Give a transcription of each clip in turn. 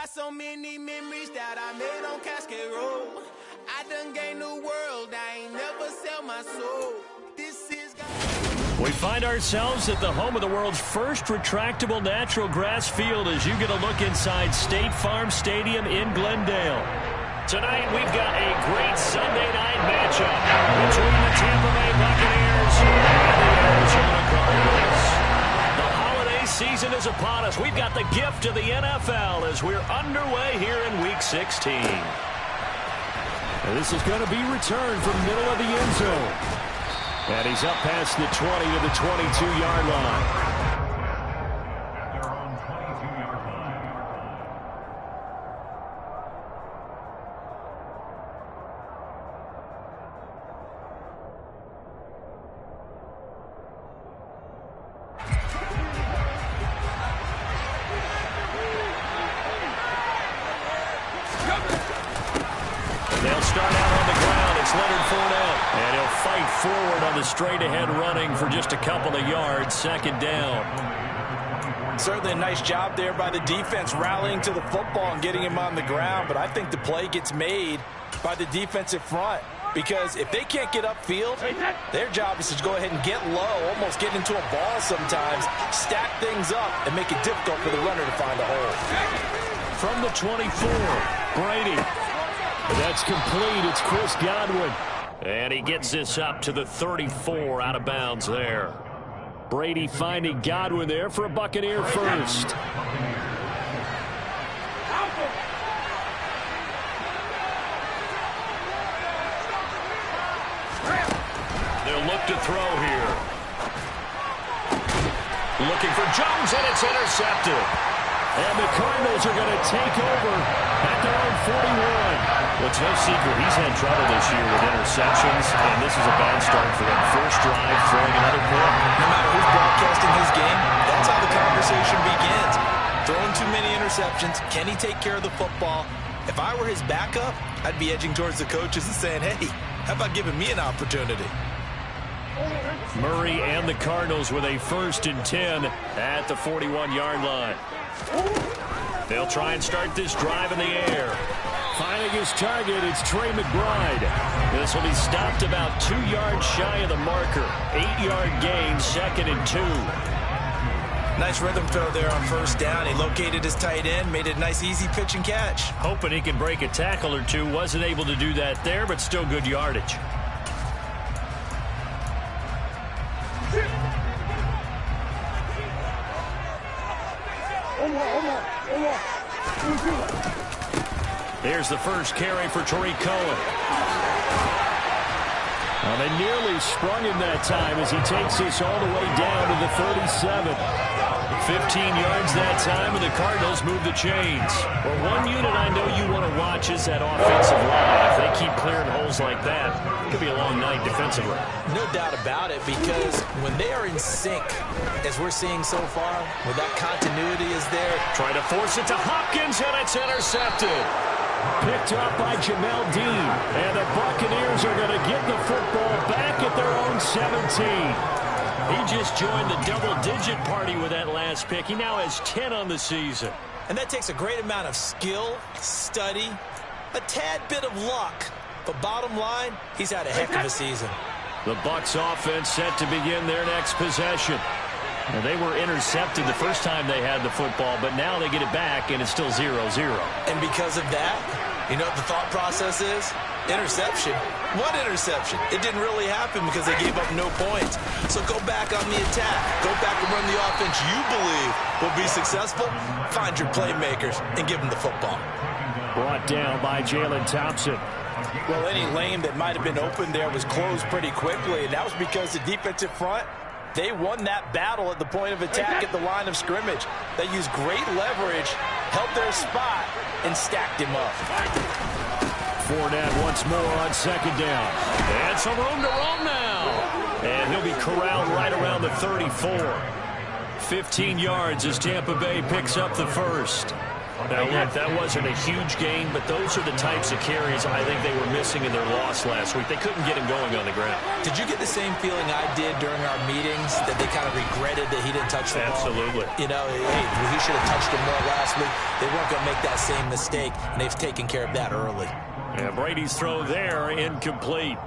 got so many memories that I made on Cascade Road. I done gained the world, I ain't never sell my soul. This is We find ourselves at the home of the world's first retractable natural grass field as you get a look inside State Farm Stadium in Glendale. Tonight we've got a great Sunday night matchup between the Tampa Bay Buccaneers and the Arizona Cardinals. The holiday season is upon us. We've got the gift of the NFL as we're underway here in Week 16. And this is going to be returned from middle of the end zone. And he's up past the 20 to the 22-yard line. They'll start out on the ground. It's Leonard Fournette. And he'll fight forward on the straight-ahead running for just a couple of yards. Second down. Certainly a nice job there by the defense rallying to the football and getting him on the ground. But I think the play gets made by the defensive front. Because if they can't get upfield, their job is to go ahead and get low, almost get into a ball sometimes, stack things up, and make it difficult for the runner to find a hole. From the 24, Brady. That's complete. It's Chris Godwin. And he gets this up to the 34 out of bounds there. Brady finding Godwin there for a Buccaneer first. They'll look to throw here. Looking for Jones, and it's intercepted. And the Cardinals are going to take over at their own 41. Well, it's no secret he's had trouble this year with interceptions, and this is a bad start for him. First drive, throwing another pick. No matter who's broadcasting his game, that's how the conversation begins. Throwing too many interceptions. Can he take care of the football? If I were his backup, I'd be edging towards the coaches and saying, hey, how about giving me an opportunity? Murray and the Cardinals with a 1st and 10 at the 41-yard line. They'll try and start this drive in the air. Finding his target, it's Trey McBride. This will be stopped about 2 yards shy of the marker. 8-yard gain, 2nd and 2. Nice rhythm throw there on 1st down. He located his tight end, made it a nice easy pitch and catch. Hoping he can break a tackle or two. Wasn't able to do that there, but still good yardage. Here's the first carry for Tariq Cohen. Well, they nearly sprung him that time as he takes this all the way down to the 37. 15 yards that time, and the Cardinals move the chains. Well, one unit I know you want to watch is that offensive line. If they keep clearing holes like that, it could be a long night defensively. No doubt about it, because when they are in sync, as we're seeing so far, where that continuity is there. Trying to force it to Hopkins, and it's intercepted. Picked up by Jamel Dean. And the Buccaneers are going to get the football back at their own 17. He just joined the double-digit party with that last pick. He now has 10 on the season. And that takes a great amount of skill, study, a tad bit of luck. But bottom line, he's had a heck of a season. The Bucs offense set to begin their next possession. Now, they were intercepted the first time they had the football, but now they get it back, and it's still 0-0. And because of that, you know what the thought process is? Interception. What interception? It didn't really happen because they gave up no points. So go back on the attack. Go back and run the offense you believe will be successful. Find your playmakers and give them the football. Brought down by Jalen Thompson. Well, any lane that might have been open there was closed pretty quickly, and that was because the defensive front, they won that battle at the point of attack at the line of scrimmage. They used great leverage, held their spot, and stacked him up. Fournette once more on 2nd down. And some room to roam now. And he'll be corralled right around the 34. 15 yards as Tampa Bay picks up the first. Now, look, that wasn't a huge gain, but those are the types of carries I think they were missing in their loss last week. They couldn't get him going on the ground. Did you get the same feeling I did during our meetings, that they kind of regretted that he didn't touch the ball? Absolutely. You know, hey, he should have touched him more last week. They weren't going to make that same mistake, and they've taken care of that early. Yeah, Brady's throw there, incomplete.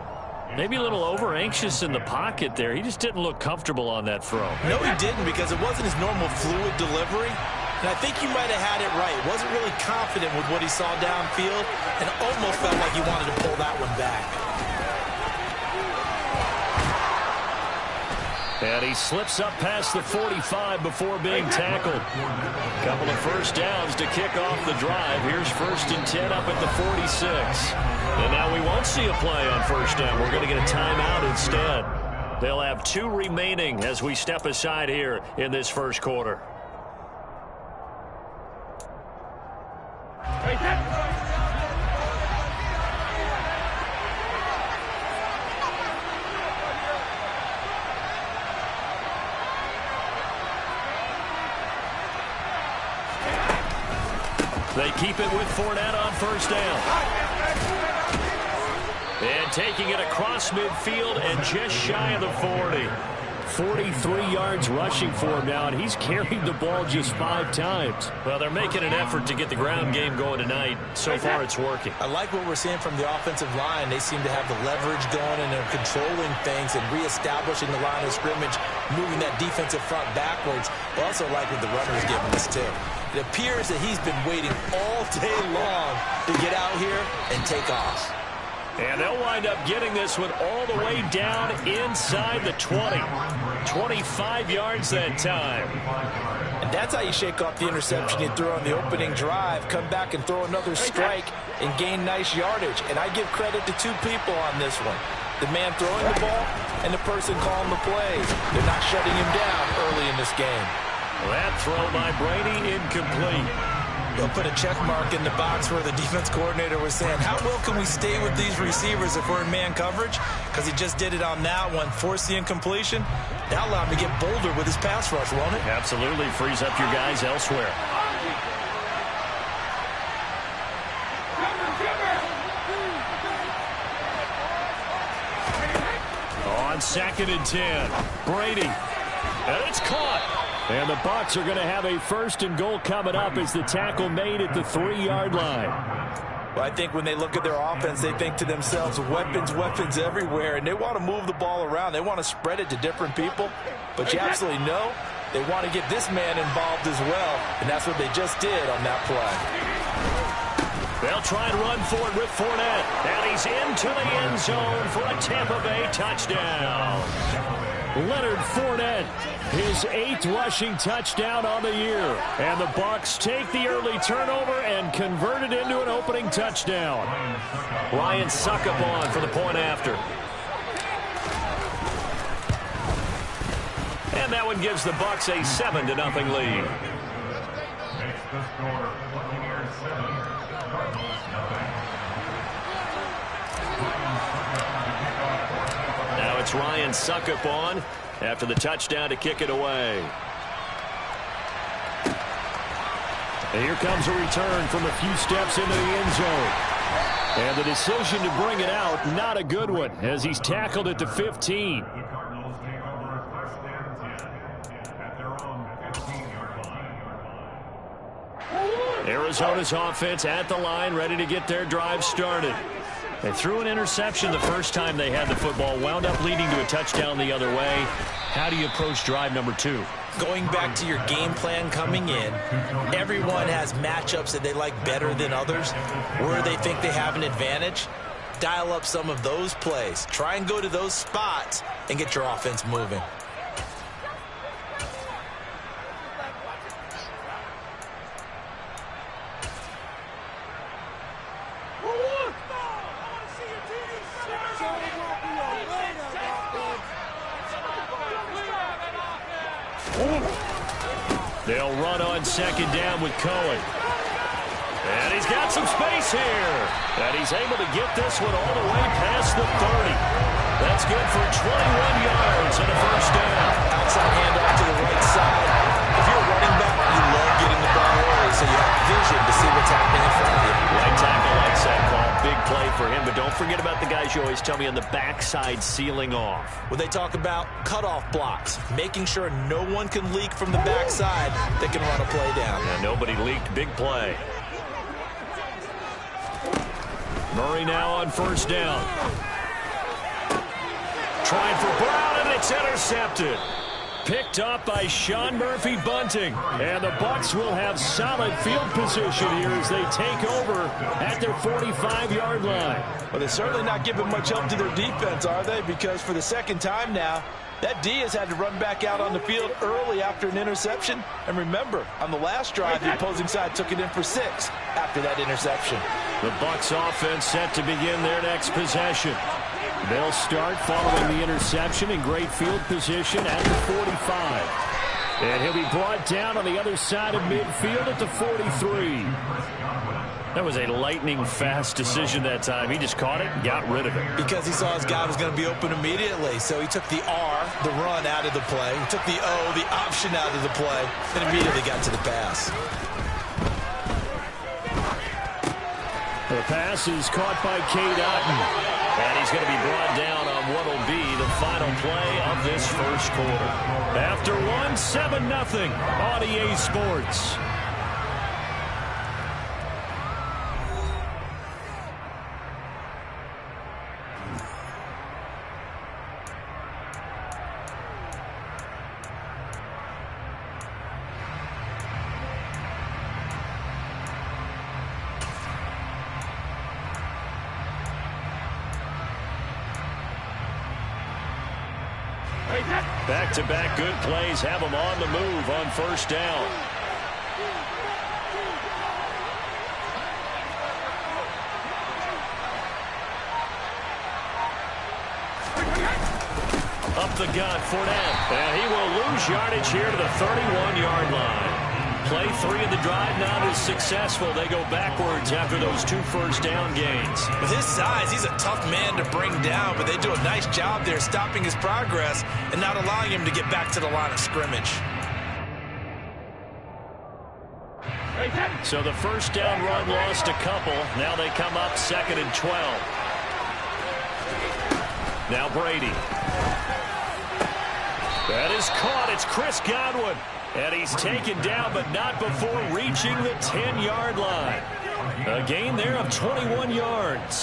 Maybe a little over-anxious in the pocket there. He just didn't look comfortable on that throw. No, he didn't, because it wasn't his normal fluid delivery. And I think you might have had it right. Wasn't really confident with what he saw downfield, and almost felt like he wanted to pull that one back. And he slips up past the 45 before being tackled. Couple of first downs to kick off the drive. Here's 1st and 10 up at the 46. And now we won't see a play on first down. We're going to get a timeout instead. They'll have 2 remaining as we step aside here in this first quarter. They keep it with Fournette on first down. And taking it across midfield and just shy of the 40. 43 yards rushing for him now, and he's carried the ball just 5 times. Well, they're making an effort to get the ground game going tonight. So far, it's working. I like what we're seeing from the offensive line. They seem to have the leverage going, and they're controlling things and reestablishing the line of scrimmage, moving that defensive front backwards. I also like what the runner is giving us, too. It appears that he's been waiting all day long to get out here and take off. And they'll wind up getting this one all the way down inside the 20. 25 yards that time. And that's how you shake off the interception you threw on the opening drive. Come back and throw another strike and gain nice yardage. And I give credit to 2 people on this one. The man throwing the ball and the person calling the plays. They're not shutting him down early in this game. That throw by Brady incomplete. They'll put a check mark in the box where the defense coordinator was saying, how well can we stay with these receivers if we're in man coverage? Because he just did it on that one, forced the incompletion. That'll allow him to get bolder with his pass rush, won't it? Absolutely. Frees up your guys elsewhere. On 2nd and 10, Brady. And it's caught. And the Bucs are going to have a 1st and goal coming up as the tackle made at the 3-yard line. Well, I think when they look at their offense, they think to themselves, weapons, weapons everywhere, and they want to move the ball around. They want to spread it to different people, but you absolutely know they want to get this man involved as well, and that's what they just did on that play. They'll try and run for it with Fournette, and he's into the end zone for a Tampa Bay touchdown. Leonard Fournette, his 8th rushing touchdown on the year. And the Bucs take the early turnover and convert it into an opening touchdown. Ryan Suckup on for the point after. And that one gives the Bucs a 7-0 lead. Now it's Ryan Suckup on after the touchdown to kick it away. And here comes a return from a few steps into the end zone. And the decision to bring it out, not a good one, as he's tackled at the 15. Arizona's offense at the line, ready to get their drive started. They threw an interception the first time they had the football, wound up leading to a touchdown the other way. How do you approach drive number 2? Going back to your game plan coming in, everyone has matchups that they like better than others, where they think they have an advantage. Dial up some of those plays. Try and go to those spots and get your offense moving. They'll run on 2nd down with Cohen. And he's got some space here. And he's able to get this one all the way past the 30. That's good for 21 yards and a first down. Outside handoff to the right side. If you're a running back, you love getting the ball early, so you have vision to Don't forget about the guys you always tell me on the backside sealing off. When they talk about cutoff blocks, making sure no one can leak from the backside that can run a play down. Yeah, nobody leaked. Big play. Murray now on first down. Trying for Brown, and it's intercepted. Picked up by Sean Murphy-Bunting. And the Bucs will have solid field position here as they take over at their 45-yard line. Well, they're certainly not giving much help to their defense, are they? Because for the second time now, that D has had to run back out on the field early after an interception. And remember, on the last drive, the opposing side took it in for 6 after that interception. The Bucs offense set to begin their next possession. They'll start following the interception in great field position at the 45. And he'll be brought down on the other side of midfield at the 43. That was a lightning-fast decision that time. He just caught it and got rid of it. Because he saw his guy was going to be open immediately. So he took the R, the run, out of the play. He took the O, the option, out of the play, and immediately got to the pass. The pass is caught by Cade Otton. And he's going to be brought down on what will be the final play of this first quarter. After 7-0 on EA Sports. Back-to-back good plays have them on the move on first down. Up the gut, Fournette. And he will lose yardage here to the 31-yard line. Play 3 of the drive not as successful. They go backwards after those 2 first-down gains. With his size, he's a tough man to bring down, but they do a nice job there stopping his progress and not allowing him to get back to the line of scrimmage. So the first down run lost a couple. Now they come up 2nd and 12. Now Brady. That is caught. It's Chris Godwin. And he's taken down, but not before reaching the 10-yard line. A gain there of 21 yards.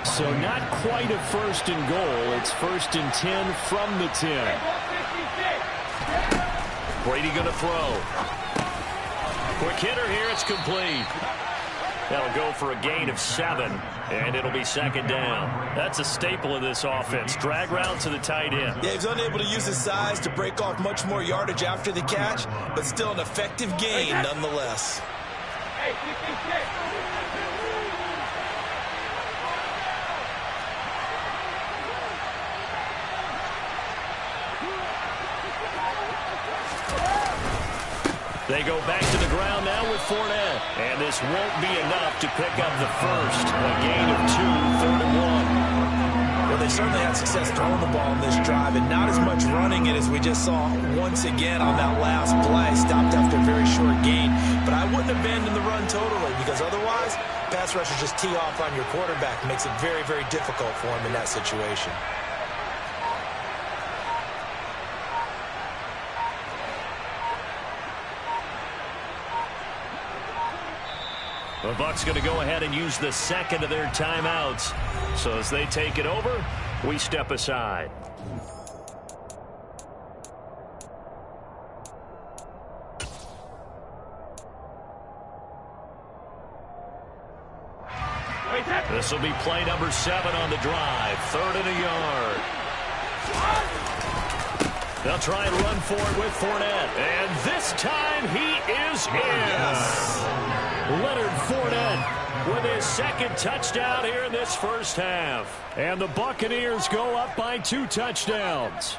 So not quite a 1st and goal. It's 1st and 10 from the 10. Brady going to throw. Quick hitter here. It's complete. That'll go for a gain of 7, and it'll be 2nd down. That's a staple of this offense. Drag route to the tight end. Yeah, he's unable to use his size to break off much more yardage after the catch, but still an effective gain nonetheless. They go back to the ground now with Fournette. And this won't be enough to pick up the first. A gain of 2, 3rd and 1. Well, they certainly had success throwing the ball on this drive, and not as much running it as we just saw once again on that last play. Stopped after a very short gain. But I wouldn't abandon the run totally, because otherwise, pass rushers just tee off on your quarterback. Makes it very, very difficult for him in that situation. The Bucs going to go ahead and use the 2nd of their timeouts. So as they take it over, we step aside. This will be play number 7 on the drive. 3rd and a yard. They'll try and run for it with Fournette. And this time he is in. Yes. Leonard Fournette with his 2nd touchdown here in this first half. And the Buccaneers go up by 2 touchdowns.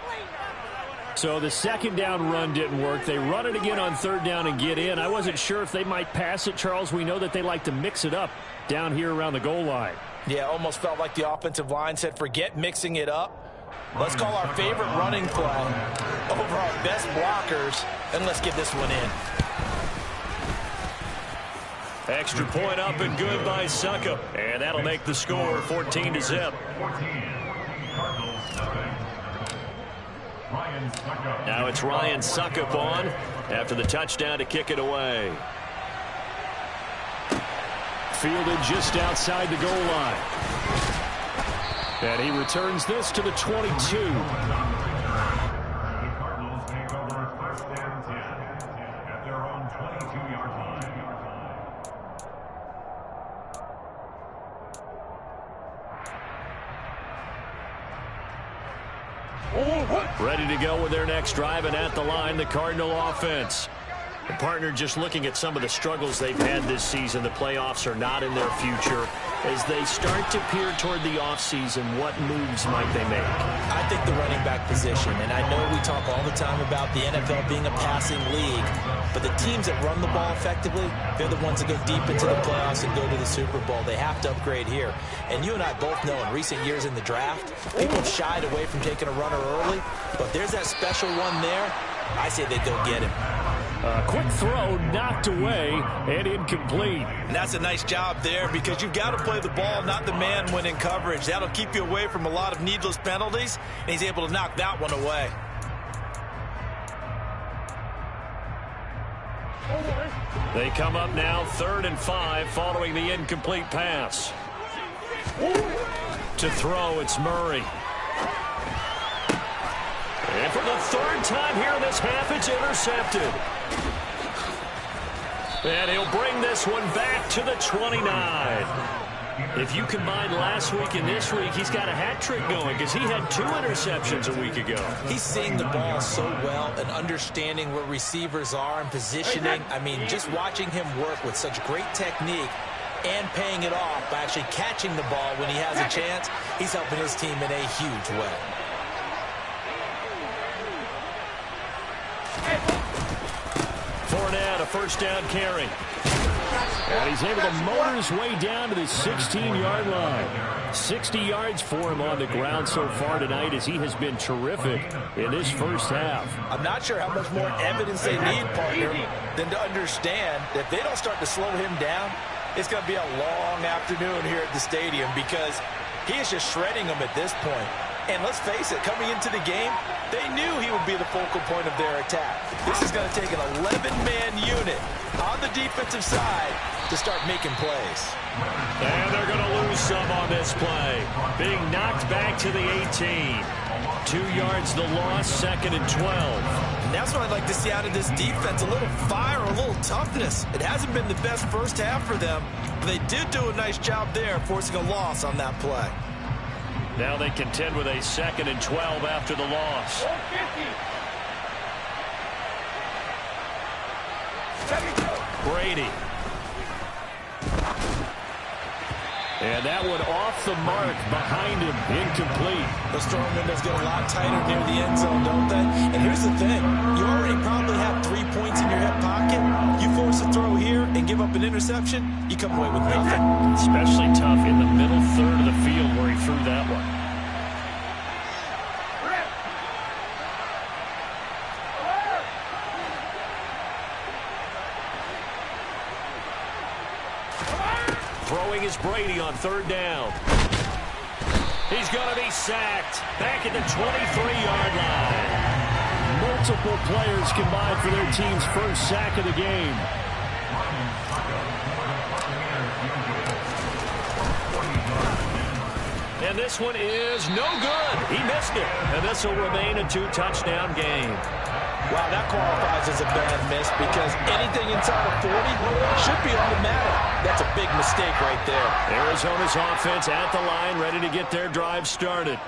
So the 2nd down run didn't work. They run it again on 3rd down and get in. I wasn't sure if they might pass it, Charles. We know that they like to mix it up down here around the goal line. Yeah, almost felt like the offensive line said, forget mixing it up. Let's call our favorite running play over our best blockers, and let's get this one in. Extra point up and good by Suckup. And that'll make the score 14-0. Now it's Ryan Suckup on after the touchdown to kick it away. Fielded just outside the goal line. And he returns this to the 22. Ready to go with their next drive, and at the line, the Cardinal offense. The partner just looking at some of the struggles they've had this season. The playoffs are not in their future. As they start to peer toward the offseason, what moves might they make? I think the running back position, and I know we talk all the time about the NFL being a passing league, but the teams that run the ball effectively, they're the ones that go deep into the playoffs and go to the Super Bowl. They have to upgrade here. And you and I both know in recent years in the draft, people have shied away from taking a runner early, but there's that special one there. I say they go get him. A quick throw knocked away and incomplete. And that's a nice job there because you've got to play the ball, not the man when in coverage. That'll keep you away from a lot of needless penalties, and he's able to knock that one away. They come up now 3rd and 5 following the incomplete pass. To throw, it's Murray. And for the 3rd time here in this half, it's intercepted. And he'll bring this one back to the 29. If you combine last week and this week, he's got a hat trick going because he had 2 interceptions a week ago. He's seeing the ball so well and understanding where receivers are and positioning. I mean, just watching him work with such great technique and paying it off by actually catching the ball when he has a chance, he's helping his team in a huge way. Fournette, a first down carry. And he's able to motor his way down to the 16-yard line. 60 yards for him on the ground so far tonight as he has been terrific in this first half. I'm not sure how much more evidence they need, partner, than to understand that if they don't start to slow him down, it's going to be a long afternoon here at the stadium because he is just shredding them at this point. And let's face it, coming into the game, they knew he would be the focal point of their attack. This is going to take an 11-man unit on the defensive side to start making plays. And they're going to lose some on this play. Being knocked back to the 18. 2 yards the loss, 2nd and 12. And that's what I'd like to see out of this defense, a little fire, a little toughness. It hasn't been the best first half for them, but they did do a nice job there forcing a loss on that play. Now they contend with a 2nd and 12 after the loss. Brady. And that one off the mark behind him, incomplete. The strong windows get a lot tighter near the end zone, don't they? And here's the thing. You already probably have 3 points in your hip pocket. You force a throw here and give up an interception, you come away with nothing. Especially tough in the middle third of the field where he threw that one. Throwing is Brady on 3rd down. He's going to be sacked back at the 23-yard line. Multiple players combined for their team's first sack of the game. And this one is no good. He missed it. And this will remain a 2-touchdown game. Wow, that qualifies as a bad miss because anything inside of 40 should be automatic. That's a big mistake right there. Arizona's offense at the line, ready to get their drive started.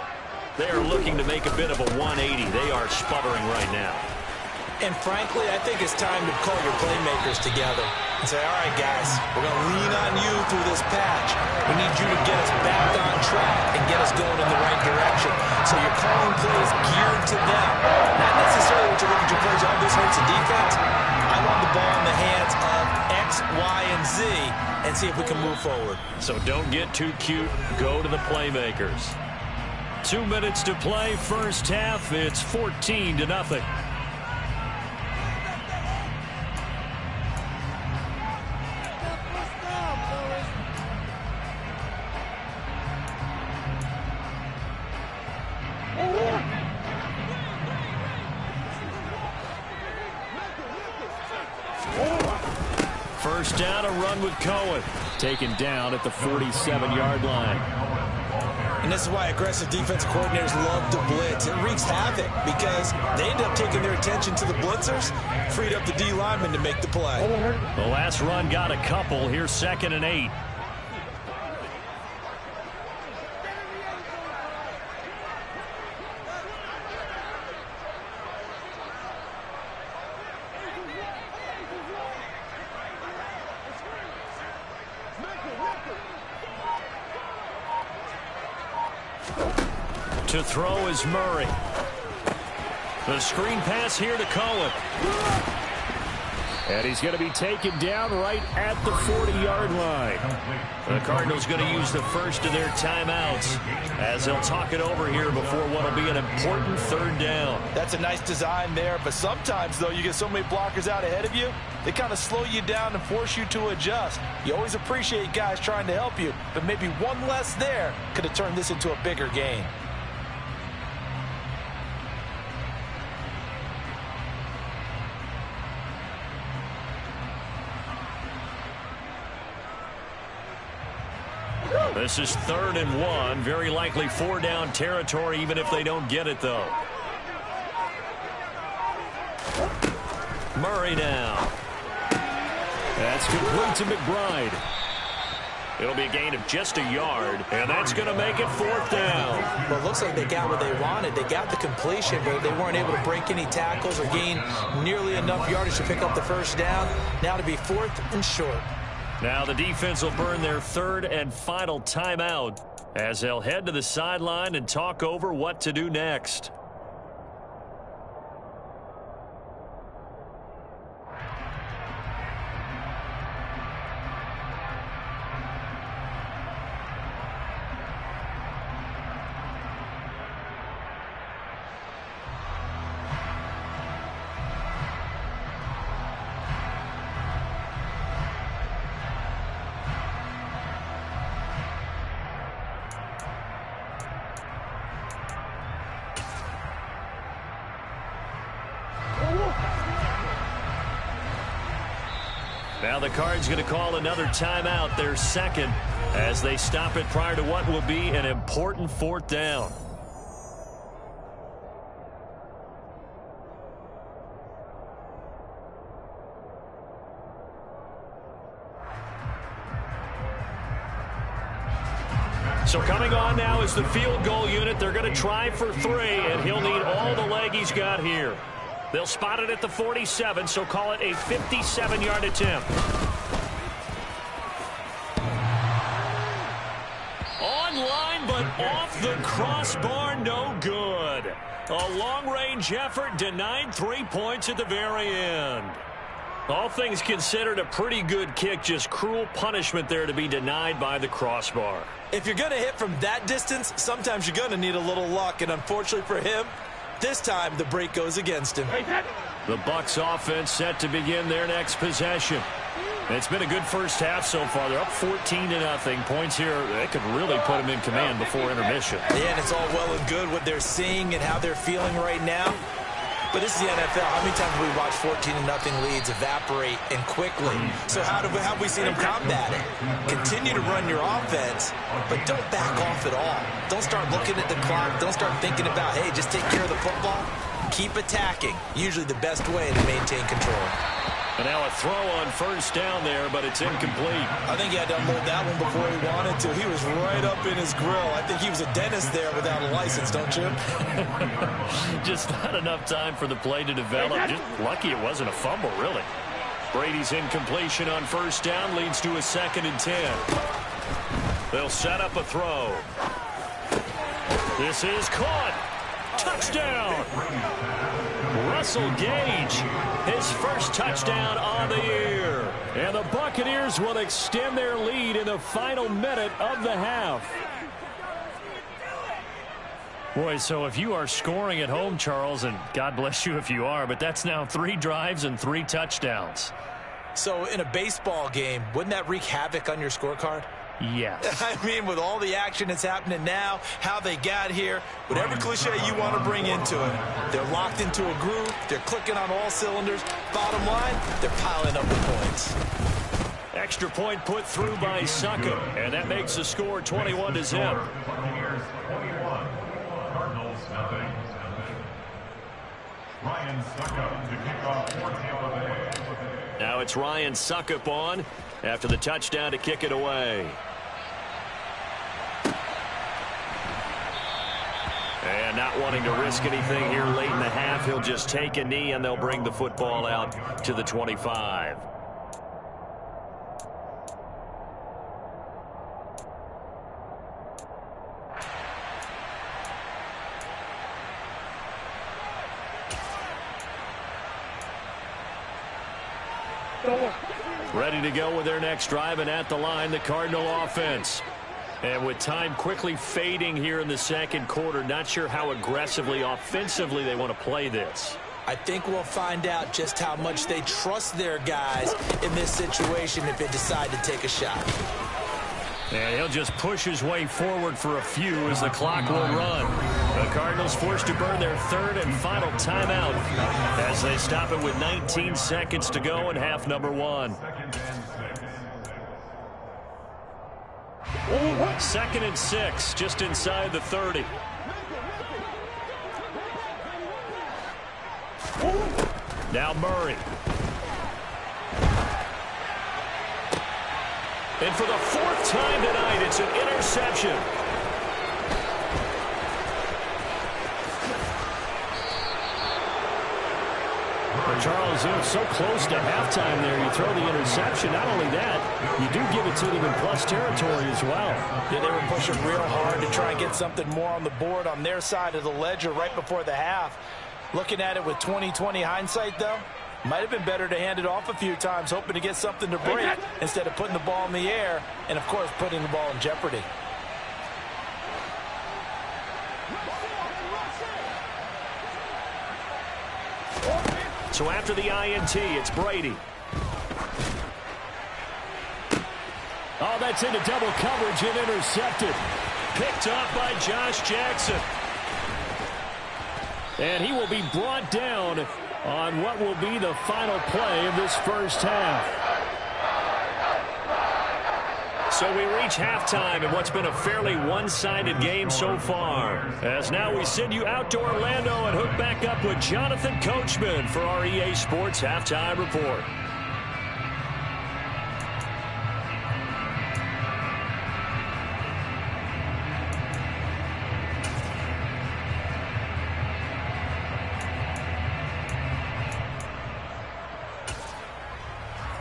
They are looking to make a bit of a 180. They are sputtering right now. And frankly, I think it's time to call your playmakers together and say, all right, guys, we're going to lean on you through this patch. We need you to get us back on track and get us going in the right direction. So you're calling plays geared to them. Not necessarily what you're looking to plays. Oh, this hurts the defense. I want the ball in the hands of X, Y, and Z and see if we can move forward. So don't get too cute. Go to the playmakers. 2 minutes to play, first half. It's 14-0. First down, a run with Cohen. Taken down at the 47-yard line. And this is why aggressive defensive coordinators love to blitz. It wreaks havoc because they end up taking their attention to the blitzers, freed up the D lineman to make the play. The last run got a couple. Here's 2nd and 8. To throw is Murray. The screen pass here to Cohen. And he's going to be taken down right at the 40-yard line. The Cardinals going to use the first of their timeouts as they'll talk it over here before what will be an important 3rd down. That's a nice design there, but sometimes, though, you get so many blockers out ahead of you, they kind of slow you down and force you to adjust. You always appreciate guys trying to help you, but maybe one less there could have turned this into a bigger game. This is 3rd and 1. Very likely 4-down territory, even if they don't get it, though. Murray now. That's complete to McBride. It'll be a gain of just a yard, and that's going to make it 4th down. Well, it looks like they got what they wanted. They got the completion, but they weren't able to break any tackles or gain nearly enough yardage to pick up the first down. Now to be 4th and short. Now the defense will burn their 3rd and final timeout as they'll head to the sideline and talk over what to do next. Now the Cards going to call another timeout, their 2nd, as they stop it prior to what will be an important 4th down. So coming on now is the field goal unit. They're going to try for 3, and he'll need all the leg he's got here. They'll spot it at the 47, so call it a 57-yard attempt. Online, but off the crossbar, no good. A long-range effort denied 3 points at the very end. All things considered, a pretty good kick, just cruel punishment there to be denied by the crossbar. If you're going to hit from that distance, sometimes you're going to need a little luck, and unfortunately for him, this time the break goes against him. The Bucs offense set to begin their next possession. It's been a good first half so far. They're up 14-0. Points here, they could really put them in command before intermission. Yeah, and it's all well and good what they're seeing and how they're feeling right now. But this is the NFL. How many times have we watched 14-0 leads evaporate and quickly? So how have we seen them combat it? Continue to run your offense, but don't back off at all. Don't start looking at the clock. Don't start thinking about, hey, just take care of the football. Keep attacking. Usually the best way to maintain control. And now a throw on first down there, but it's incomplete. I think he had to unload that one before he wanted to. He was right up in his grill. I think he was a dentist there without a license, don't you? Just not enough time for the play to develop. Just lucky it wasn't a fumble, really. Brady's incompletion on first down leads to a 2nd and 10. They'll set up a throw. This is caught. Touchdown. Russell Gage, his first touchdown on the year. And the Buccaneers will extend their lead in the final minute of the half. Boy, so if you are scoring at home, Charles, and God bless you if you are, but that's now 3 drives and 3 touchdowns. So in a baseball game, wouldn't that wreak havoc on your scorecard? Yes. I mean, with all the action that's happening now, how they got here, whatever cliche you want to bring into it, they're locked into a groove, they're clicking on all cylinders. Bottom line, they're piling up the points. Extra point put through by Suckup, and that makes the score 21-0. Cardinals nothing. Ryan Suckup to kick off for Tampa Bay. Now it's Ryan Suckup on after the touchdown to kick it away. And not wanting to risk anything here late in the half, he'll just take a knee and they'll bring the football out to the 25. Ready to go with their next drive, and at the line, the Cardinal offense. And with time quickly fading here in the second quarter, not sure how aggressively, offensively they want to play this. I think we'll find out just how much they trust their guys in this situation if they decide to take a shot. And he'll just push his way forward for a few as the clock will run. The Cardinals forced to burn their third and final timeout as they stop it with 19 seconds to go in half number one. 2nd and 6, just inside the 30. Now Murray. And for the 4th time tonight, it's an interception. But Charles, you know, so close to halftime there, you throw the interception. Not only that, you do give it to them in plus territory as well. Yeah, they were pushing real hard to try and get something more on the board on their side of the ledger right before the half. Looking at it with 20/20 hindsight, though, might have been better to hand it off a few times, hoping to get something to break instead of putting the ball in the air and, of course, putting the ball in jeopardy. So after the INT, it's Brady. Oh, that's into double coverage and intercepted. Picked off by Josh Jackson. And he will be brought down on what will be the final play of this first half. So we reach halftime in what's been a fairly one-sided game so far. As now we send you out to Orlando and hook back up with Jonathan Coachman for our EA Sports Halftime Report.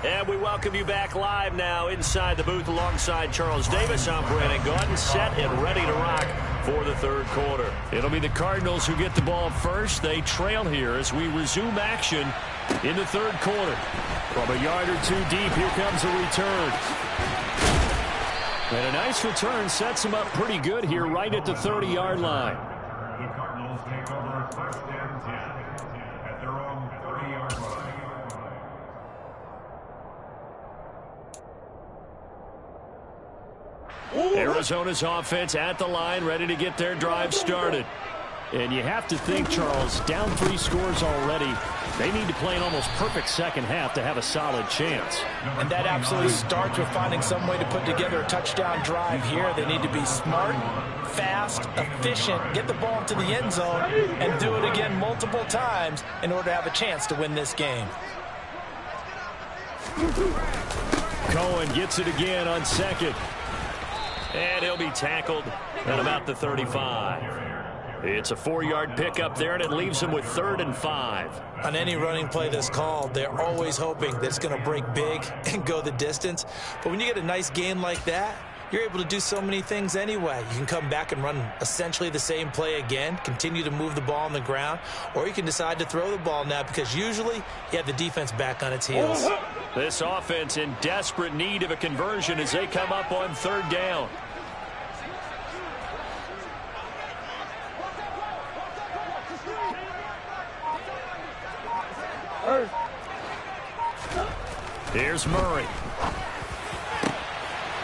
And we welcome you back live now inside the booth alongside Charles Davis. I'm Brandon Gaudin, set and ready to rock for the third quarter. It'll be the Cardinals who get the ball first. They trail here as we resume action in the third quarter. From a yard or two deep, here comes a return. And a nice return sets them up pretty good here right at the 30-yard line. The Cardinals take over 1st and 10 at their own 30-yard line. Arizona's offense at the line, ready to get their drive started. And you have to think, Charles, down 3 scores already. They need to play an almost perfect second half to have a solid chance. And that absolutely starts with finding some way to put together a touchdown drive here. They need to be smart, fast, efficient, get the ball into the end zone, and do it again multiple times in order to have a chance to win this game. Cohen gets it again on second. And he'll be tackled at about the 35. It's a 4-yard pickup there, and it leaves him with 3rd and 5. On any running play that's called, they're always hoping that it's going to break big and go the distance. But when you get a nice game like that, you're able to do so many things anyway. You can come back and run essentially the same play again, continue to move the ball on the ground, or you can decide to throw the ball now because usually you have the defense back on its heels. This offense in desperate need of a conversion as they come up on 3rd down. Here's Murray.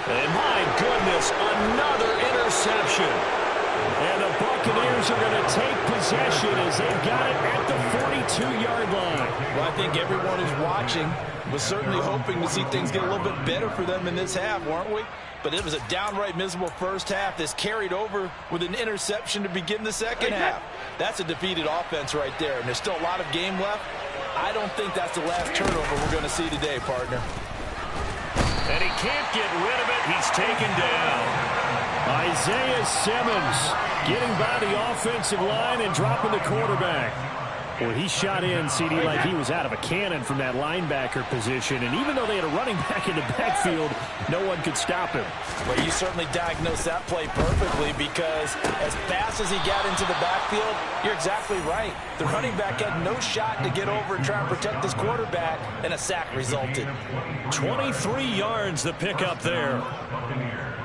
And my goodness, another interception. And the Buccaneers are going to take possession as they've got it at the 42-yard line. Well, I think everyone who's watching was certainly hoping to see things get a little bit better for them in this half, weren't we? But it was a downright miserable first half. This carried over with an interception to begin the second half. That's a defeated offense right there, and there's still a lot of game left. I don't think that's the last turnover we're going to see today, partner. And he can't get rid of it. He's taken down. Isaiah Simmons getting by the offensive line and dropping the quarterback. Well, he shot in, CD, like he was out of a cannon from that linebacker position. And even though they had a running back in the backfield, no one could stop him. Well, you certainly diagnosed that play perfectly because as fast as he got into the backfield, you're exactly right. The running back had no shot to get over and try and protect his quarterback, and a sack resulted. 23 yards the pickup there.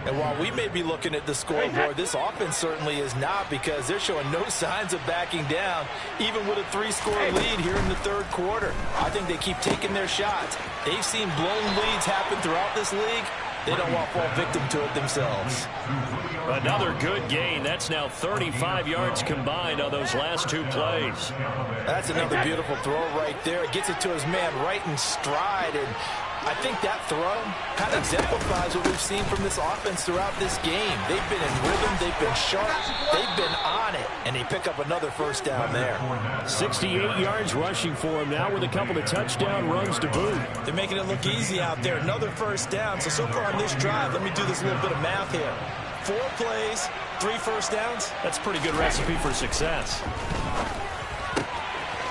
And while we may be looking at the scoreboard, this offense certainly is not, because they're showing no signs of backing down, even with a 3-score lead here in the third quarter. I think they keep taking their shots. They've seen blown leads happen throughout this league. They don't want to fall victim to it themselves. Another good gain. That's now 35 yards combined on those last two plays. That's another beautiful throw right there. It gets it to his man right in stride, and I think that throw kind of exemplifies what we've seen from this offense throughout this game. They've been in rhythm, they've been sharp, they've been on it, and they pick up another first down there. 68 yards rushing for him now with a couple of touchdown runs to boot. They're making it look easy out there. Another first down. So far on this drive, let me do this little bit of math here. 4 plays, 3 first downs. That's a pretty good recipe for success.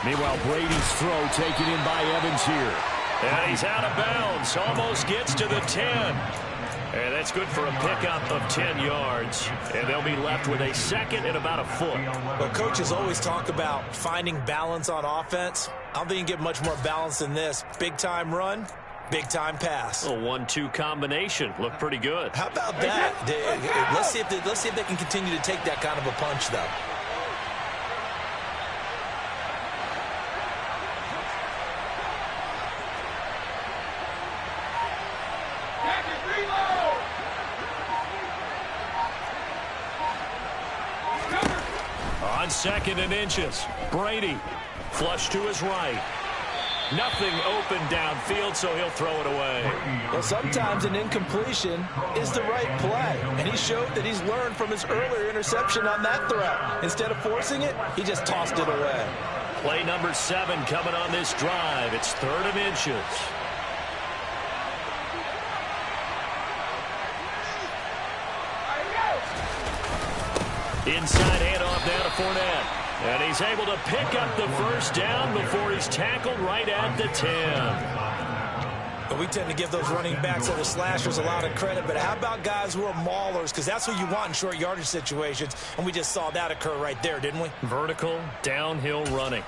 Meanwhile, Brady's throw taken in by Evans here. And he's out of bounds. Almost gets to the 10. And that's good for a pickup of 10 yards. And they'll be left with a second and about a foot. Well, coaches always talk about finding balance on offense. I don't think you can get much more balance than this. Big-time run, big-time pass. A 1-2 combination. Looked pretty good. How about that? Let's see if they can continue to take that kind of a punch, though. On 2nd and inches, Brady flush to his right. Nothing open downfield, so he'll throw it away. Well, sometimes an incompletion is the right play, and he showed that he's learned from his earlier interception on that throw. Instead of forcing it, he just tossed it away. Play number 7 coming on this drive. It's 3rd and inches. Inside handoff now to Fournette. And he's able to pick up the first down before he's tackled right at the 10. But we tend to give those running backs or the slashers a lot of credit. But how about guys who are maulers? Because that's what you want in short yardage situations. And we just saw that occur right there, didn't we? Vertical, downhill running.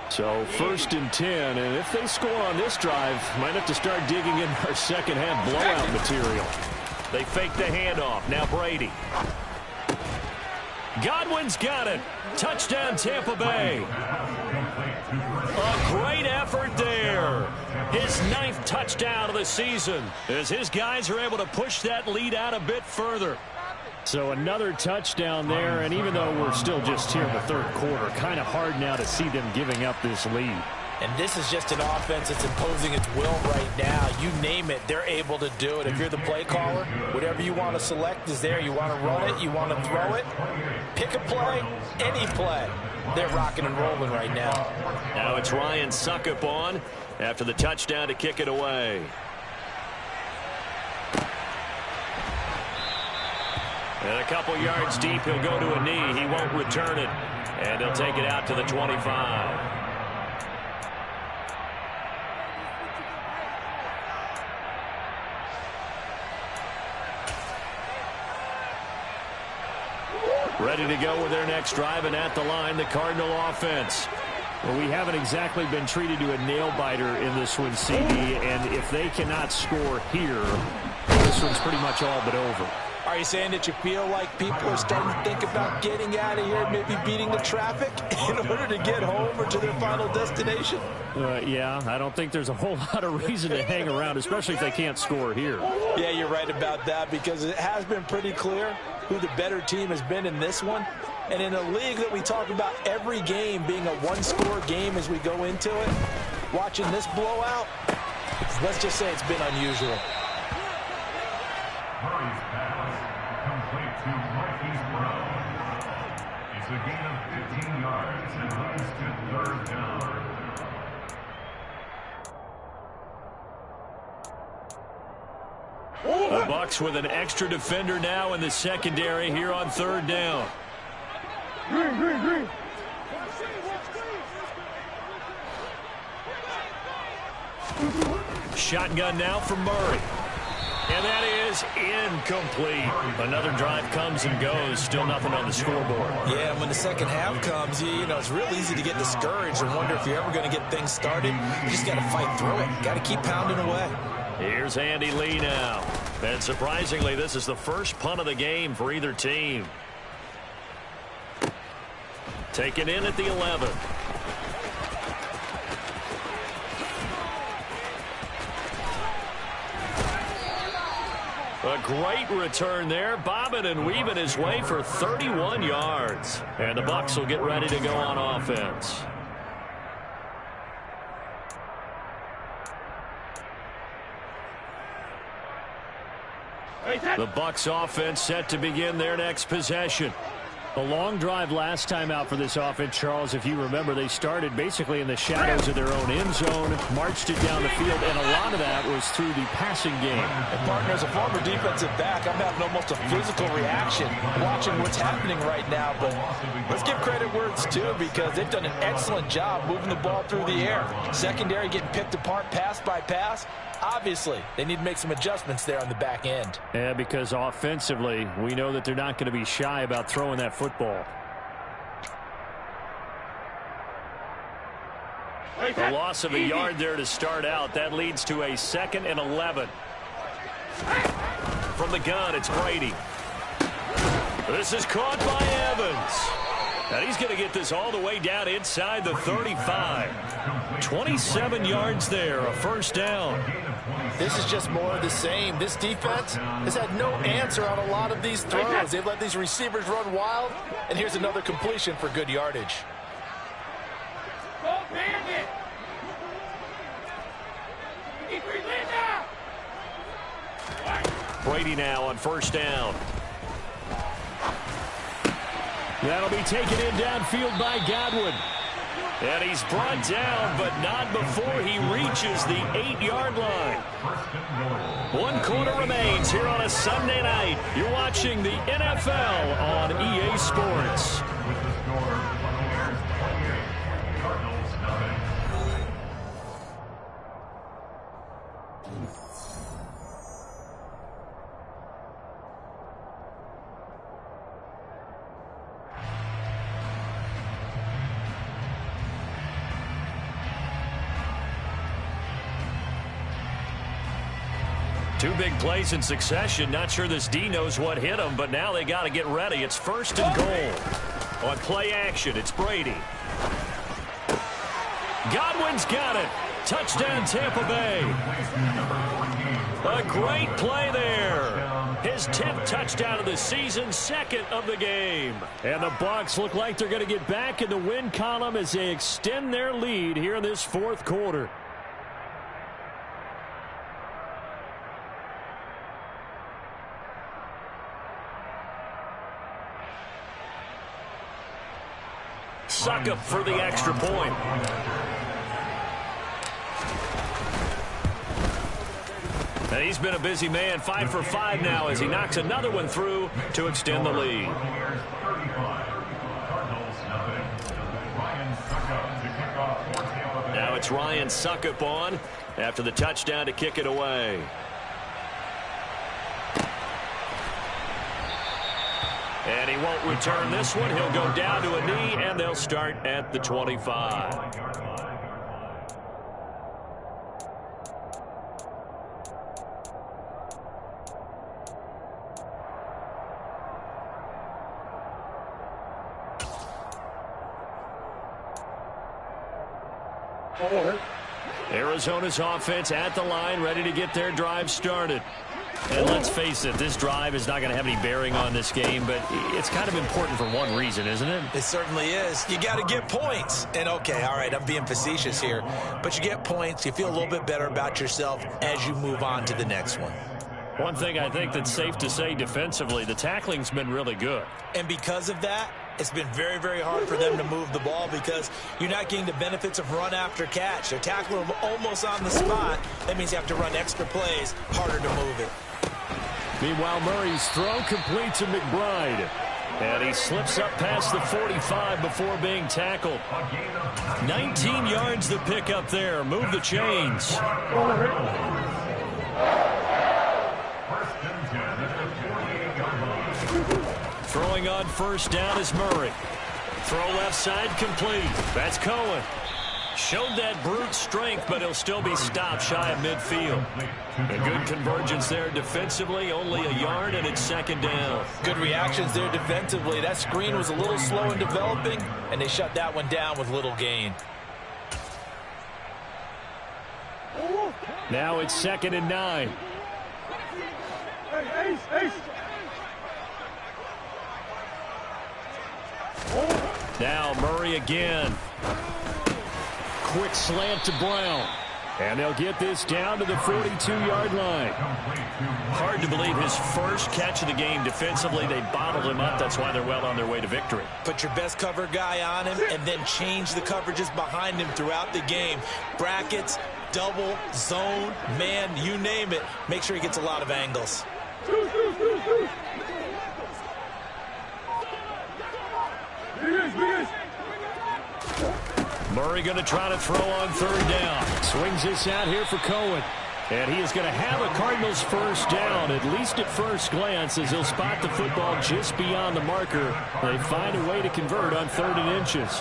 So 1st and 10, and if they score on this drive, might have to start digging in our second half blowout material. They fake the handoff. Now Brady. Godwin's got it. Touchdown Tampa Bay. A great effort there. His 9th touchdown of the season as his guys are able to push that lead out a bit further. So another touchdown there, and even though we're still just here in the 3rd quarter, kind of hard now to see them giving up this lead. And this is just an offense that's imposing its will right now. You name it, they're able to do it. If you're the play caller, whatever you want to select is there. You want to run it, you want to throw it. Pick a play, any play. They're rocking and rolling right now. Now it's Ryan Suckup on after the touchdown to kick it away. And a couple yards deep, he'll go to a knee. He won't return it. And he'll take it out to the 25. Ready to go with their next drive, and at the line, the Cardinal offense. Well, we haven't exactly been treated to a nail-biter in this one, CD, and if they cannot score here, this one's pretty much all but over. Are you saying that you feel like people are starting to think about getting out of here, maybe beating the traffic in order to get home or to their final destination? Yeah, I don't think there's a whole lot of reason to hang around, especially if they can't score here. Yeah, you're right about that, because it has been pretty clear who the better team has been in this one. And in a league that we talk about every game being a one-score game as we go into it, watching this blowout, let's just say it's been unusual. Murray's pass, complete to Marquise Brown. It's a gain of 15 yards and leads to third down. The Bucs with an extra defender now in the secondary here on third down. Shotgun now for Murray. And that is incomplete. Another drive comes and goes. Still nothing on the scoreboard. Yeah, and when the second half comes, you know, it's real easy to get discouraged and wonder if you're ever going to get things started. You just got to fight through it. Got to keep pounding away. Here's Andy Lee now. And surprisingly, this is the first punt of the game for either team. Taken in at the 11. A great return there, bobbing and weaving his way for 31 yards. And the Bucs will get ready to go on offense. The Bucs offense set to begin their next possession. A long drive last time out for this offense, Charles. If you remember, they started basically in the shadows of their own end zone, marched it down the field, and a lot of that was through the passing game. And partner, as a former defensive back, I'm having almost a physical reaction watching what's happening right now. But let's give credit where it's due, because they've done an excellent job moving the ball through the air. Secondary getting picked apart pass by pass. Obviously, they need to make some adjustments there on the back end. Yeah, because offensively, we know that they're not going to be shy about throwing that football. A loss of a yard there to start out. That leads to a 2nd and 11. From the gun, it's Brady. This is caught by Evans. And he's going to get this all the way down inside the 35. 27 yards there, a first down. This is just more of the same. This defense has had no answer on a lot of these throws. They've let these receivers run wild, and here's another completion for good yardage. Brady now on first down. That'll be taken in downfield by Godwin. And he's brought down, but not before he reaches the 8-yard line. 1 quarter remains here on a Sunday night. You're watching the NFL on EA Sports. With the score, Buccaneers 28, Cardinals nothing. Two big plays in succession. Not sure this D knows what hit him, but now they got to get ready. It's 1st and goal. On play action, it's Brady. Godwin's got it. Touchdown, Tampa Bay. A great play there. His 10th touchdown of the season, 2nd of the game. And the Bucs look like they're going to get back in the win column as they extend their lead here in this 4th quarter. Suckup for the extra point. And he's been a busy man, 5 for 5 now as he knocks another one through to extend the lead. Now it's Ryan Suckup on after the touchdown to kick it away. And he won't return this one. He'll go down to a knee, and they'll start at the 25. Arizona's offense at the line, ready to get their drive started. And let's face it, this drive is not going to have any bearing on this game, but it's kind of important for one reason, isn't it? It certainly is. You got to get points. And, okay, all right, I'm being facetious here. But you get points, you feel a little bit better about yourself as you move on to the next one. One thing I think that's safe to say defensively, the tackling's been really good. And because of that, it's been very, very hard for them to move the ball because you're not getting the benefits of run after catch. They're tackling them almost on the spot. That means you have to run extra plays, harder to move it. Meanwhile, Murray's throw complete to McBride. And he slips up past the 45 before being tackled. 19 yards to pick up there. Move the chains. Throwing on first down is Murray. Throw left side complete. That's Cohen. Showed that brute strength, but he'll still be stopped shy of midfield. A good convergence there defensively, only a yard, and it's second down. Good reactions there defensively. That screen was a little slow in developing, and they shut that one down with little gain. Now it's 2nd and 9. Now Murray again. Quick slant to Brown. And they'll get this down to the 42-yard line. Hard to believe his first catch of the game defensively. They bottled him up. That's why they're well on their way to victory. Put your best cover guy on him and then change the coverages behind him throughout the game. Brackets, double, zone, man, you name it. Make sure he gets a lot of angles. Murray going to try to throw on third down. Swings this out here for Cohen. And he is going to have a Cardinals first down, at least at first glance, as he'll spot the football just beyond the marker. They find a way to convert on 3rd and inches.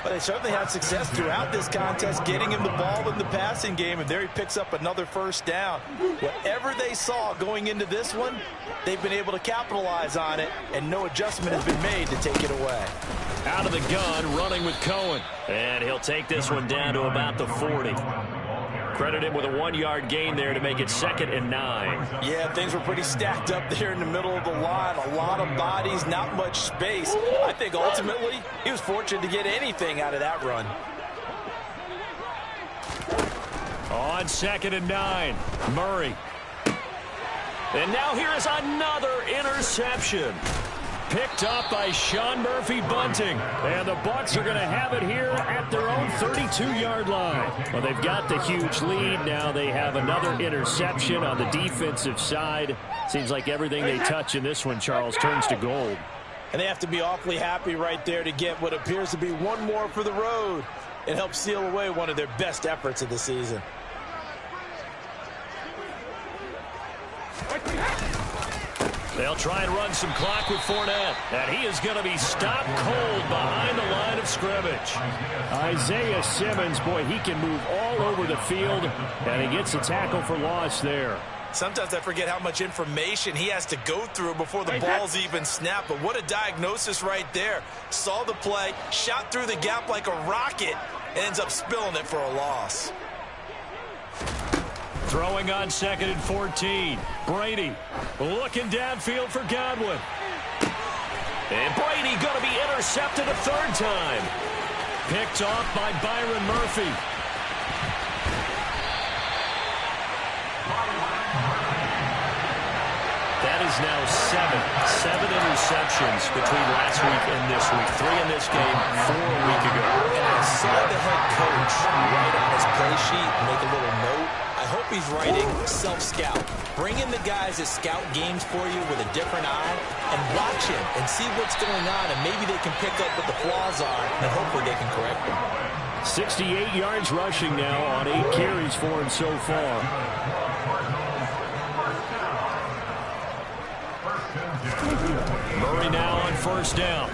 Well, they certainly had success throughout this contest, getting him the ball in the passing game, and there he picks up another first down. Whatever they saw going into this one, they've been able to capitalize on it, and no adjustment has been made to take it away. Out of the gun, running with Cohen. And he'll take this one down to about the 40. Credit him with a 1-yard gain there to make it 2nd and 9. Yeah, things were pretty stacked up there in the middle of the line. A lot of bodies, not much space. I think ultimately he was fortunate to get anything out of that run. On 2nd and 9, Murray. And now here is another interception. Picked up by Sean Murphy-Bunting. And the Bucs are going to have it here at their own 32-yard line. Well, they've got the huge lead. Now they have another interception on the defensive side. Seems like everything they touch in this one, Charles, turns to gold. And they have to be awfully happy right there to get what appears to be one more for the road. It helps seal away one of their best efforts of the season. They'll try and run some clock with Fournette. And he is going to be stopped cold behind the line of scrimmage. Isaiah Simmons, boy, he can move all over the field. And he gets a tackle for loss there. Sometimes I forget how much information he has to go through before the ball's even snapped. But what a diagnosis right there. Saw the play, shot through the gap like a rocket, and ends up spilling it for a loss. Throwing on 2nd and 14. Brady looking downfield for Godwin. And Brady going to be intercepted a 3rd time. Picked off by Byron Murphy. That is now 7 interceptions between last week and this week. 3 in this game, 4 a week ago. And I saw the head coach write on his play sheet, make a little note. I hope he's writing self-scout. Bring in the guys that scout games for you with a different eye and watch him and see what's going on, and maybe they can pick up what the flaws are, and hopefully they can correct them. 68 yards rushing now on 8 carries for him so far. Murray now on first down.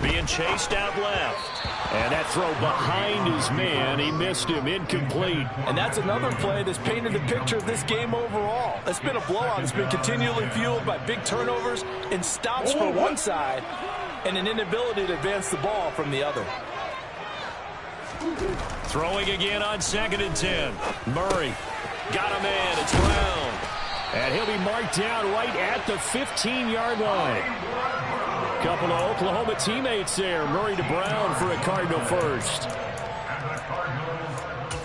Being chased out left. And that throw behind his man, he missed him, incomplete. And that's another play that's painted the picture of this game overall. It's been a blowout. It's been continually fueled by big turnovers and stops for one side and an inability to advance the ball from the other. Throwing again on 2nd and 10. Murray got a man. It's Brown. And he'll be marked down right at the 15-yard line. Couple of Oklahoma teammates there. Murray to Brown for a Cardinal first. And the Cardinals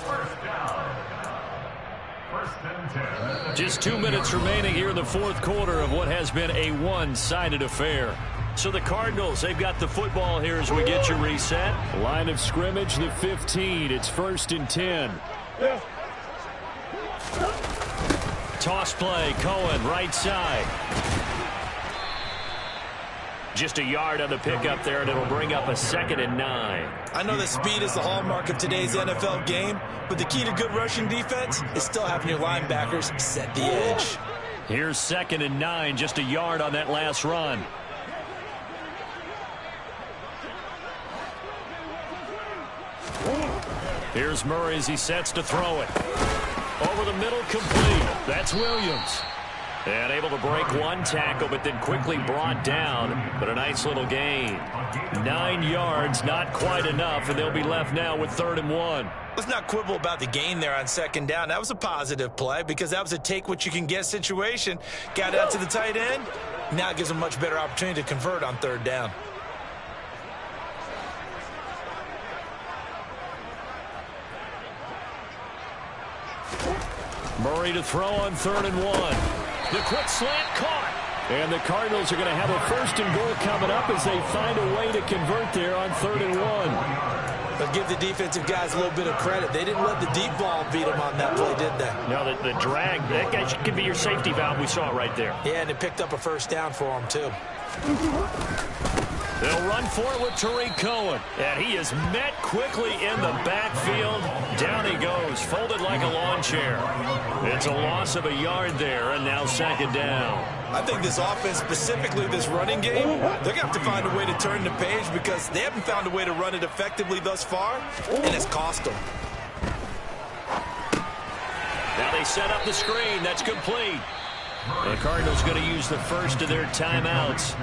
first down. 1st and 10. Just 2 minutes remaining here in the 4th quarter of what has been a one-sided affair. So the Cardinals, they've got the football here as we get you reset. Line of scrimmage, the 15. It's 1st and 10. Toss play, Cohen, right side. Just a yard on the pickup there, and it'll bring up a 2nd and 9. I know that speed is the hallmark of today's NFL game, but the key to good rushing defense is still having your linebackers set the edge. Here's 2nd and 9, just a yard on that last run. Here's Murray as he sets to throw it. Over the middle, complete. That's Williams. And able to break one tackle, but then quickly brought down. But a nice little gain. 9 yards, not quite enough, and they'll be left now with 3rd and 1. Let's not quibble about the gain there on 2nd down. That was a positive play because that was a take-what-you-can-get situation. Got out to the tight end. Now it gives them a much better opportunity to convert on 3rd down. Murray to throw on 3rd and 1. The quick slant caught. And the Cardinals are going to have a 1st and goal coming up as they find a way to convert there on 3rd and 1. But give the defensive guys a little bit of credit. They didn't let the deep ball beat them on that play, did they? No, the drag, that guy could be your safety valve. We saw it right there. Yeah, and it picked up a 1st down for them, too. They'll run for it with Tariq Cohen. And he is met quickly in the backfield. Down he goes, folded like a lawn chair. It's a loss of a yard there, and now 2nd down. I think this offense, specifically this running game, they're going to have to find a way to turn the page because they haven't found a way to run it effectively thus far, and it's cost them. Now they set up the screen. That's complete. The Cardinals going to use the first of their timeouts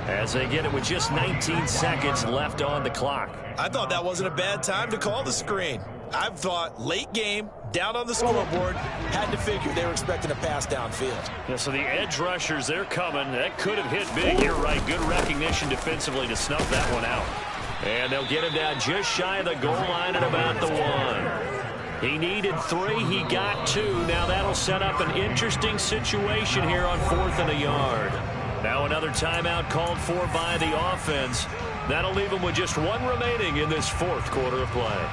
as they get it with just 19 seconds left on the clock. I thought that wasn't a bad time to call the screen. I thought late game, down on the scoreboard, had to figure they were expecting a pass downfield. Yeah, so the edge rushers, they're coming. That could have hit big. You're right. Good recognition defensively to snuff that one out. And they'll get him down just shy of the goal line at about the 1. He needed 3. He got 2. Now that'll set up an interesting situation here on 4th and a yard. Now another timeout called for by the offense. That'll leave them with just 1 remaining in this 4th quarter of play.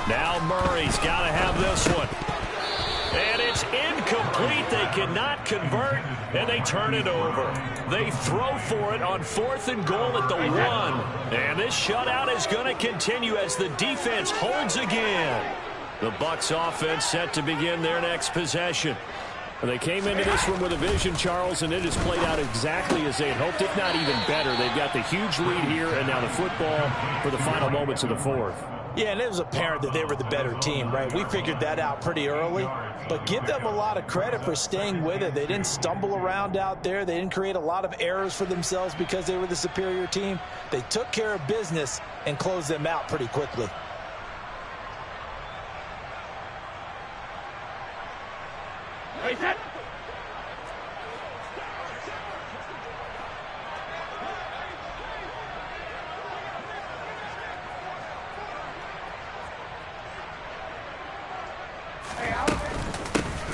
Now Murray's got to have this one. And it's incomplete. They cannot convert, and they turn it over. They throw for it on 4th and goal at the 1. And this shutout is going to continue as the defense holds again. The Bucs offense set to begin their next possession. They came into this one with a vision, Charles, and it has played out exactly as they had hoped, if not even better. They've got the huge lead here, and now the football for the final moments of the 4th. Yeah, and it was apparent that they were the better team, right? We figured that out pretty early, but give them a lot of credit for staying with it. They didn't stumble around out there. They didn't create a lot of errors for themselves because they were the superior team. They took care of business and closed them out pretty quickly.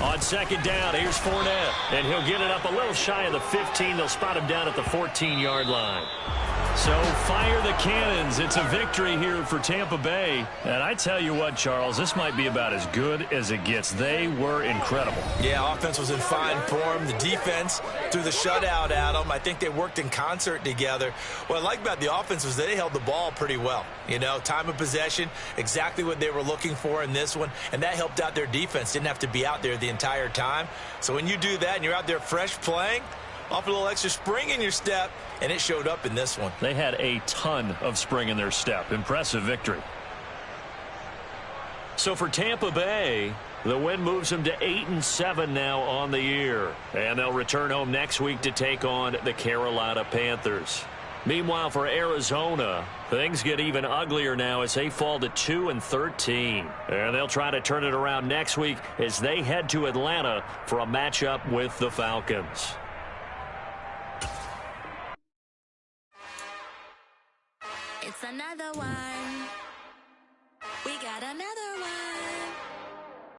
On 2nd down, here's Fournette. And he'll get it up a little shy of the 15. They'll spot him down at the 14-yard line. So fire the cannons. It's a victory here for Tampa Bay. And I tell you what, Charles, this might be about as good as it gets. They were incredible. Yeah, offense was in fine form. The defense threw the shutout at them. I think they worked in concert together. What I like about the offense was they held the ball pretty well. You know, time of possession, exactly what they were looking for in this one. And that helped out their defense. Didn't have to be out there the entire time. So when you do that and you're out there fresh playing, off a little extra spring in your step, and it showed up in this one. They had a ton of spring in their step. Impressive victory. So for Tampa Bay, the win moves them to 8-7 now on the year. And they'll return home next week to take on the Carolina Panthers. Meanwhile, for Arizona, things get even uglier now as they fall to 2-13. And they'll try to turn it around next week as they head to Atlanta for a matchup with the Falcons. It's another one. We got another